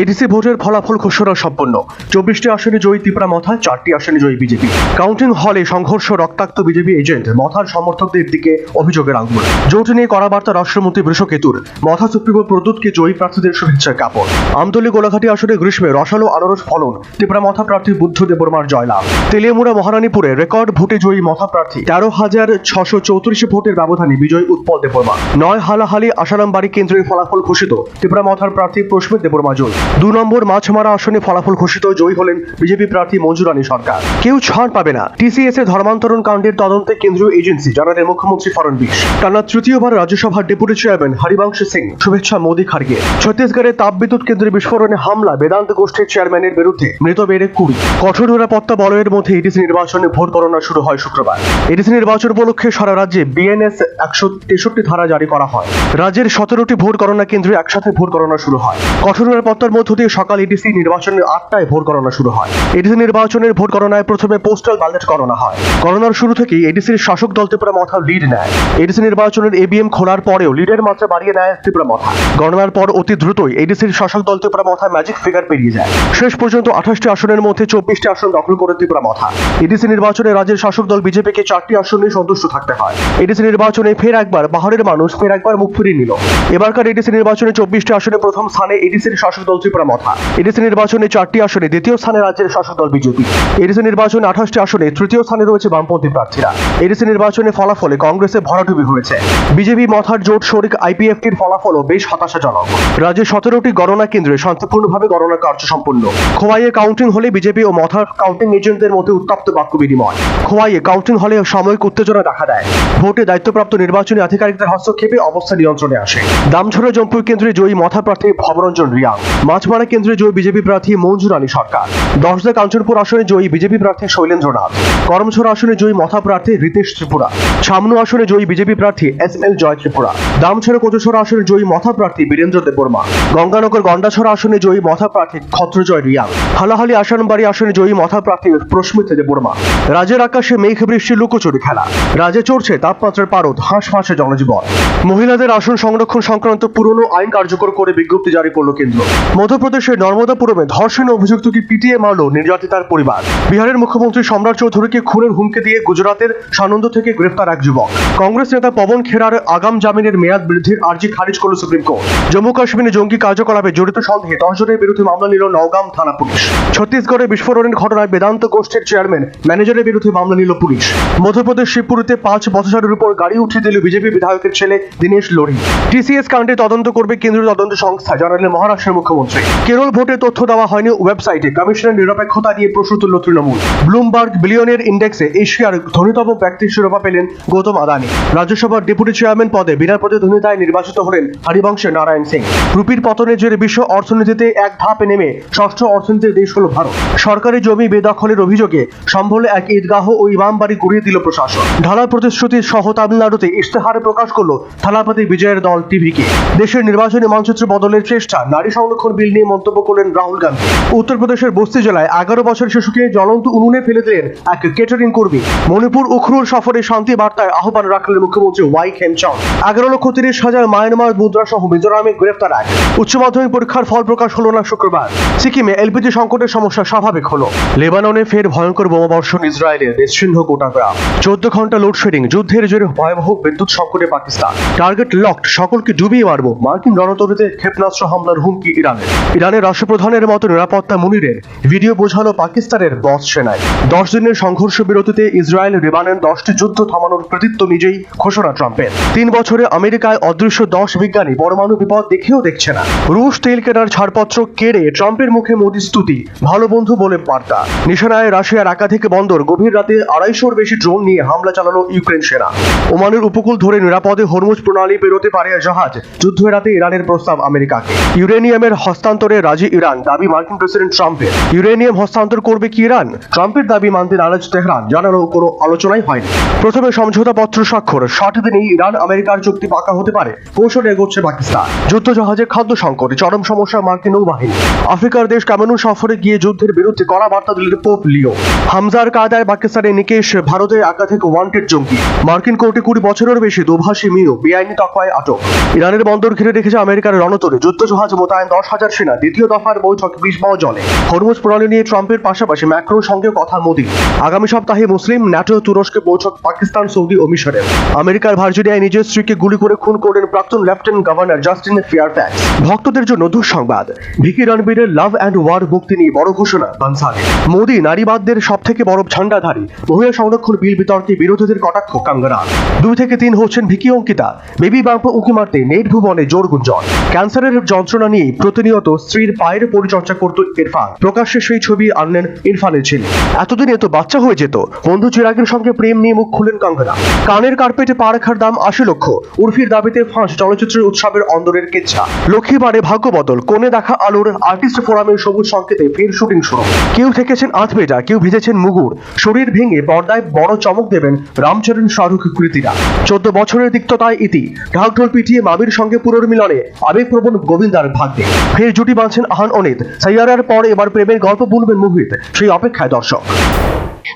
ADC ভোটের ফলাফল ঘোষণা সম্পন্ন। 24টি আসনে জয়ী ত্রিপুরা মথা, 4টি আসনে জয়ী বিজেপি। কাউন্টিং হলে সংঘর্ষ, রক্তাক্ত বিজেপি এজেন্ট মথার সমর্থকদের দিকে অভিযোগের আঙুল। জোট নিয়ে কড়া বার্তা রাষ্ট্রমন্ত্রী বৃষকেতুর। মথা সুপ্রিমো প্রদ্যুৎকে জয়ী প্রার্থীদের শুভেচ্ছার জ্ঞাপন। আমতলী গোলাঘাটি আসনে গ্রীষ্মে রসালো আনারস ফলন, ত্রিপুরা মথা প্রার্থী বুদ্ধ দেববর্মার জয়লাভ। তেলিয়ামুড়া মহারানীপুরে রেকর্ড ভোটে জয়ী মথা প্রার্থী, 13,634 ভোটের ব্যবধানে বিজয়ী উৎপল দেববর্মা। 9 হালাহালি আসারামবাড়ি কেন্দ্রের ফলাফল ঘোষিত, ত্রিপুরা মথার প্রার্থী প্রস্মিত দেববর্মা জয়ী। 2 নম্বর মাছমারা আসনে ফলাফল ঘোষিত, জয়ী হলেন বিজেপি প্রার্থী মঞ্জুরানী সরকার। কেউ ছাড় পাবে না, টিসিএস এ ধর্মান্তরণ কাণ্ডের তদন্তে কেন্দ্রীয় এজেন্সি, জানালেন মুখ্যমন্ত্রী ফড়নবিশ। টানা তৃতীয়বার রাজ্যসভার ডেপুটি চেয়ারম্যান হরিবংশ সিং, শুভেচ্ছা মোদী খার্গে। ছত্তিশগড়ে তাপবিদ্যুৎ কেন্দ্রে বিস্ফোরণে হামলা, বেদান্ত গোষ্ঠীর চেয়ারম্যানের বিরুদ্ধে মৃত বেড়ে 20। কঠোর নিরাপত্তা বলয়ের মধ্যে এডিসি নির্বাচনে ভোট গণনা শুরু হয় শুক্রবার। এডিসি নির্বাচন উপলক্ষে সারা রাজ্যে বিএনএস 163 ধারা জারি করা হয়। রাজ্যের 17টি ভোট গণনা কেন্দ্রে একসাথে ভোট গণনা শুরু হয়। কঠোর নিরাপত্তার মধ্য দিয়ে সকাল এডিসি নির্বাচনের 8টায় ভোট গণনা শুরু হয়। এডিসি নির্বাচনের ভোট গণনায় প্রথমে পোস্টাল ব্যালট গণনা হয়। গণনার শুরু থেকেই এডিসির শাসক দল ত্রিপুরা মথা লিড নেয়। এডিসি নির্বাচনের এবিএম খোলার পরেও লিডের মাত্রা বাড়িয়ে নেয় ত্রিপুরা মথা। গণনার পর অতি দ্রুতই এডিসির শাসক দল ত্রিপুরা মথা ম্যাজিক ফিগার পেরিয়ে যায়। শেষ পর্যন্ত 28টি আসনের মধ্যে 24টি আসন দখল করে ত্রিপুরা মথা। এডিসি নির্বাচনে রাজ্যের শাসক দল বিজেপিকে 4টি আসনে সন্তুষ্ট থাকতে হয়। এডিসি নির্বাচনে ফের একবার পাহাড়ের মানুষ ফের একবার মুখ ফিরিয়ে নিল। এবারকার এডিসি নির্বাচনে 24টি আসনে প্রথম স্থানে এডিসির শাসক দল ত্রিপুরা মথা। এডিসি নির্বাচনে 4টি আসনে দ্বিতীয় স্থানে রাজ্যের শাসক দল বিজেপি। এডিসি নির্বাচনে 28টি আসনে তৃতীয় স্থানে রয়েছে বামপন্থী প্রার্থীরা। এডিসি নির্বাচনে ফলাফলে কংগ্রেসে ভরাডুবি হয়েছে। বিজেপি মথার জোট শরিক আইপিএফটির ফলাফলও বেশ হতাশাজনক। রাজ্যে 17টি গণনা কেন্দ্রে শান্তিপূর্ণভাবে গণনা কার্য সম্পন্ন। খোয়াইয়ে কাউন্টিং হলে বিজেপি ও মথার কাউন্টিং এজেন্টদের মধ্যে উত্তপ্ত বাক্য বিনিময়। খোয়াইয়ে কাউন্টিং হলে সাময়িক উত্তেজনা দেখা দেয়। ভোটে দায়িত্বপ্রাপ্ত নির্বাচনী আধিকারিকদের হস্তক্ষেপে অবস্থা নিয়ন্ত্রণে আসে। দামছড়া জম্পুর কেন্দ্রে জয়ী মথা প্রার্থী ভবরঞ্জন রিয়াং। মাছমারা কেন্দ্রে জয়ী বিজেপি প্রার্থী মঞ্জুরানী সরকার। 10 কাঞ্চনপুর আসনে জয়ী বিজেপি প্রার্থী শৈলেন্দ্রনাথ। করমছড়া আসনে জয়ী মথা প্রার্থী রিতেশ ত্রিপুরা। ছামনু আসনে জয়ী বিজেপি প্রার্থী SL জয় ত্রিপুরা। দামছড়া কোচছড়া আসনে জয়ী মথা প্রার্থী বীরেন্দ্র দেববর্মা। গঙ্গানগর গন্ডাছড়া আসনে জয়ী মথা প্রার্থী ক্ষত্রজয় রিয়াং। হালাহালি আসারামবাড়ি আসনে জয়ী মথা প্রার্থী প্রস্মিত দেববর্মা। রাজ্যের আকাশে মেঘ বৃষ্টি, লুকোচুরি খেলা। রাজ্যে চড়ছে তাপমাত্রার পারদ, হাঁসফাঁসে জনজীবন। মহিলাদের আসন সংরক্ষণ সংক্রান্ত পুরনো আইন কার্যকর করে বিজ্ঞপ্তি জারি করল কেন্দ্র। মধ্যপ্রদেশের নর্মদাপুরমে ধর্ষণে অভিযুক্তকে পিটিয়ে মারল নির্যাতিতার পরিবার। বিহারের মুখ্যমন্ত্রী সম্রাট চৌধুরীকে খুনের হুমকি দিয়ে গুজরাতের সানন্দ থেকে গ্রেফতার এক যুবক। কংগ্রেস নেতা পবন খেরার আগাম জামিনের মেয়াদ বৃদ্ধির আর্জি খারিজ করল সুপ্রিম কোর্ট। জম্মু কাশ্মীরে জঙ্গি কার্যকলাপে জড়িত সন্দেহে 10 জনের বিরুদ্ধে মামলা নিল নওগাম থানা পুলিশ। ছত্তিশগড়ে বিস্ফোরণের ঘটনায় বেদান্ত গোষ্ঠীর চেয়ারম্যান ম্যানেজারের বিরুদ্ধে মামলা নিল পুলিশ। মধ্যপ্রদেশ শিবপুরীতে 5 পথচারীর উপর গাড়ি উঠিয়ে দিল বিজেপি বিধায়কের ছেলে দীনেশ লোরি। টিসিএস কাণ্ডে তদন্ত করবে কেন্দ্রীয় তদন্ত সংস্থা, জানালেন মহারাষ্ট্রের মুখ্যমন্ত্রী। কেরল ভোটে তথ্য দেওয়া হয়নি ওয়েবসাইটে, কমিশনের নিরপেক্ষতা নিয়ে প্রশ্ন তুলল তৃণমূল। ব্লুমবার্গ বিলিয়নের ইন্ডেক্সে এশিয়ার ধনীতম ব্যক্তির শিরোপা পেলেন গৌতম আদানি। রাজ্যসভার ডেপুটি চেয়ারম্যান পদে বিনা প্রতিদ্বন্দ্বিতায় নির্বাচিত হলেন হরিবংশের নারায়ণ সিং। রুপির পতনের জেরে বিশ্ব অর্থনীতিতে এক ধাপে নেমে ষষ্ঠ অর্থনীতির দেশ হল ভারত। সরকারি জমি বেদখলের অভিযোগে সম্ভলে এক ঈদগাহ ও ইমামবাড়ি গুড়িয়ে দিল প্রশাসন। ঢালার প্রতিশ্রুতি সহ তামিলনাড়ুতে ইশতেহারে প্রকাশ করল থালাপতি বিজয়ের দল টিভিকে। দেশের নির্বাচনী মানচিত্র বদলের চেষ্টা, নারী সংরক্ষণ বিল নিয়ে মন্তব্য করলেন রাহুল গান্ধী। উত্তরপ্রদেশের বস্তি জেলায় 11 বছর শিশুকে জ্বলন্ত উনুনে ফেলে দিলেন এক কেটারিং কর্মী। মণিপুর উখরুল সফরে শান্তি বার্তায় আহ্বান রাখলেন মুখ্যমন্ত্রী ওয়াই খেমচাঁদ। 11,30,000 মায়ানমার মুদ্রা সহ মিজোরামে গ্রেফতার এক। উচ্চ মাধ্যমিক পরীক্ষার ফল প্রকাশ হলো না শুক্রবার। সিকিমে এলপিজি সংকটের সমস্যা স্বাভাবিক হলো। লেবাননে ফের ভয়ঙ্কর বোমাবর্ষণ ইসরায়েলের, নিশ্চিহ্ন গোটা গ্রাম। 14 ঘন্টা লোডশেডিং, যুদ্ধের জেরে ভয়াবহ বিদ্যুৎ সংকটে পাকিস্তান। টার্গেট লকড, সকলকে ডুবিয়ে মারব। মার্কিন রণতরীতে ক্ষেপণাস্ত্র হামলার হুমকি ইরানের। ইরানের রাষ্ট্রপ্রধানের মতো নিরাপত্তা মুনিরের ভিডিও বোঝালো পাকিস্তানের বস সেনায়। 10 দিনের সংঘর্ষ বিরতিতে ইসরায়েল লেবানন 10টি যুদ্ধ থামানোর কৃতিত্ব নিজেই ঘোষণা ট্রাম্পের। 3 বছরে আমেরিকায় অদৃশ্য 10 বিজ্ঞানী পরমাণু বিপদ দেখেও দেখছে না। রুশ তেল কেনার ছাড়পত্র কেড়ে ট্রাম্পের মুখে মোদি স্তুতি, ভালো বন্ধু বলে বার্তা। নিশানায় রাশিয়ার একাধিক বন্দর, গভীর রাতে 250-র বেশি ড্রোন নিয়ে হামলা চালানো ইউক্রেন সেনা। ওমানের উপকূল ধরে নিরাপদে হরমুজ প্রণালী পেরোতে পারে জাহাজ, যুদ্ধ এড়াতে ইরানের প্রস্তাব আমেরিকাকে। ইউরেনিয়ামের হস্তান্তরে রাজি ইরান, দাবি মার্কিন প্রেসিডেন্ট ট্রাম্পের। ইউরেনিয়াম হস্তান্তর করবে কি ইরান? ট্রাম্পের দাবি মানতে নারাজ তেহরান, জানানো কোনো আলোচনাই হয়নি। প্রথমে সমঝোতাপত্র স্বাক্ষর, 60 দিনেই ইরান আমেরিকার চুক্তি পাকা হতে পারে, কৌশলে এগোচ্ছে পাকিস্তান। যুদ্ধ জাহাজে খাদ্য সংকট, চরম সমস্যা মার্কিন নৌবাহিনী। আফ্রিকার দেশ ক্যামেরুন সফরে গিয়ে যুদ্ধের বিরুদ্ধে কড়া বার্তা দিলেন পোপ লিও। হামজার কায়দায় পাকিস্তানের নিকেশ, ভারতে একাধিক ওয়ান্টেড জঙ্গি। মার্কিন কোর্টে 20 বছরের বেশি দোভাষী মিও বেআইনি তকমায় আটক। ইরানের বন্দর ঘিরে রেখেছে আমেরিকার রণতরী, যুদ্ধ জাহাজ মোতায়েন 10,000 আমেরিকার সেনা দ্বিতীয় দফার বৈঠক বিষবাও জলে। হরমুজ প্রণালী নিয়ে ট্রাম্পের পাশাপাশি ম্যাক্রোর সঙ্গে কথা মোদি। আগামী সপ্তাহে মুসলিম ন্যাটো তুরস্কে বৈঠক পাকিস্তান, সৌদি ও মিশরের। আমেরিকার ভার্জিনিয়ায় নিজের স্ত্রীকে গুলি করে খুন করলেন প্রাক্তন লেফটেন্যান্ট গভর্নর জাস্টিন ফেয়ারফ্যাক্স। ভক্তদের জন্য দুঃসংবাদ, ভিকি রণবীরের লাভ অ্যান্ড ওয়ার মুক্তি নিয়ে বড় ঘোষণা বানসালে। মোদি নারীবাদদের সব থেকে বড় ঝান্ডাধারী। মহিলা সংরক্ষণ বিল বিতর্কে বিরোধীদের কটাক্ষ কাঙ্গনা। 2 থেকে 3 হচ্ছেন ভিকি অঙ্কিতা। বেবি বাম্প উঁকি মারতে নেট ভুবনে জোর গুঞ্জন। ক্যান্সারের যন্ত্রণা নিয়ে প্রতিনিয়ত স্ত্রীর পায়ের পরিচর্যা করত ইরফান। প্রকাশ্যে সেই ছবি আনলেন ইরফানের ছেলে। এতদিনে তো বাচ্চা হয়ে যেত। বন্ধু চিরাগের সঙ্গে প্রেম নিয়ে মুখ খুললেন কাঙ্গনা। কানের কার্পেটে পা রাখার দাম 80 লক্ষ। উর্ফির দাবিতে ফাঁস চলচ্চিত্রের উৎসবের অন্দরের কেচ্ছা। লক্ষ্মীবারে ভাগ্য বদল, কোণে দেখা আলোর আর্টিস্ট ফোরামের সবুজ সংকেতে ফের শুটিং শুরু। কেউ থেকেছেন আধবেটা, কেউ ভিজেছেন মুগুর। শরীর ভেঙে পর্দায় বড় চমক দেবেন রামচরণ শাহরুখ কৃতিরা। 14 বছরের তিক্ততায় ইতি। ঢাকঢোল পিটিয়ে মামির সঙ্গে পুনর্মিলনে আবেগপ্রবণ গোবিন্দার ভাগ্যে। ফের জুটি বাঁধছেন আহান অনিত। সাইয়ারার পর এবার প্রেমের গল্প বলবেন মোহিত। সেই অপেক্ষায় দর্শক।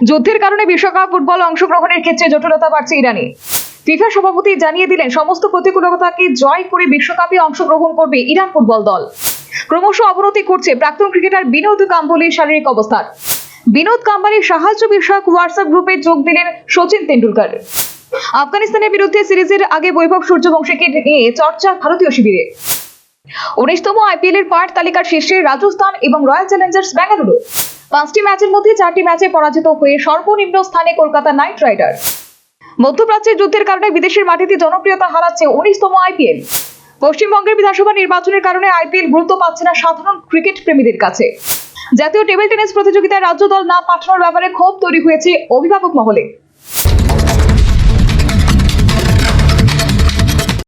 যুদ্ধের কারণে বিশ্বকাপ ফুটবল অংশগ্রহণের ক্ষেত্রে জটিলতা বাড়ছে ইরানে। ফিফা সভাপতি জানিয়ে দিলেন সমস্ত প্রতিকূলতাকে জয় করে বিশ্বকাপে অংশগ্রহণ করবে ইরান ফুটবল দল। ক্রমশ অবনতি ঘটছে প্রাক্তন ক্রিকেটার বিনোদ কাম্বলির শারীরিক অবস্থার। বিনোদ কাম্বলির সাহায্য বিষয়ক হোয়াটসঅ্যাপ গ্রুপে যোগ দিলেন সচিন তেন্ডুলকর। আফগানিস্তানের বিরুদ্ধে সিরিজের আগে বৈভব সূর্যবংশীকে নিয়ে চর্চা ভারতীয় শিবিরে। 19তম আইপিএল এর পয়েন্ট তালিকার শীর্ষে রাজস্থান এবং রয়্যাল চ্যালেঞ্জার্স বেঙ্গালুরু। 5টি ম্যাচের মধ্যে 4টি ম্যাচে পরাজিত হয়ে সর্বনিম্ন স্থানে কলকাতা নাইট রাইডার্স। মধ্যপ্রাচ্যের যুদ্ধের কারণে বিদেশের মাটিতে জনপ্রিয়তা হারাচ্ছে 19তম আইপিএল। পশ্চিমবঙ্গের বিধানসভা নির্বাচনের কারণে আইপিএল গুরুত্ব পাচ্ছে না সাধারণ ক্রিকেট প্রেমীদের কাছে। জাতীয় টেবিল টেনিস প্রতিযোগিতায় রাজ্য দল না পাঠানোর ব্যাপারে ক্ষোভ তৈরি হয়েছে অভিভাবক মহলে।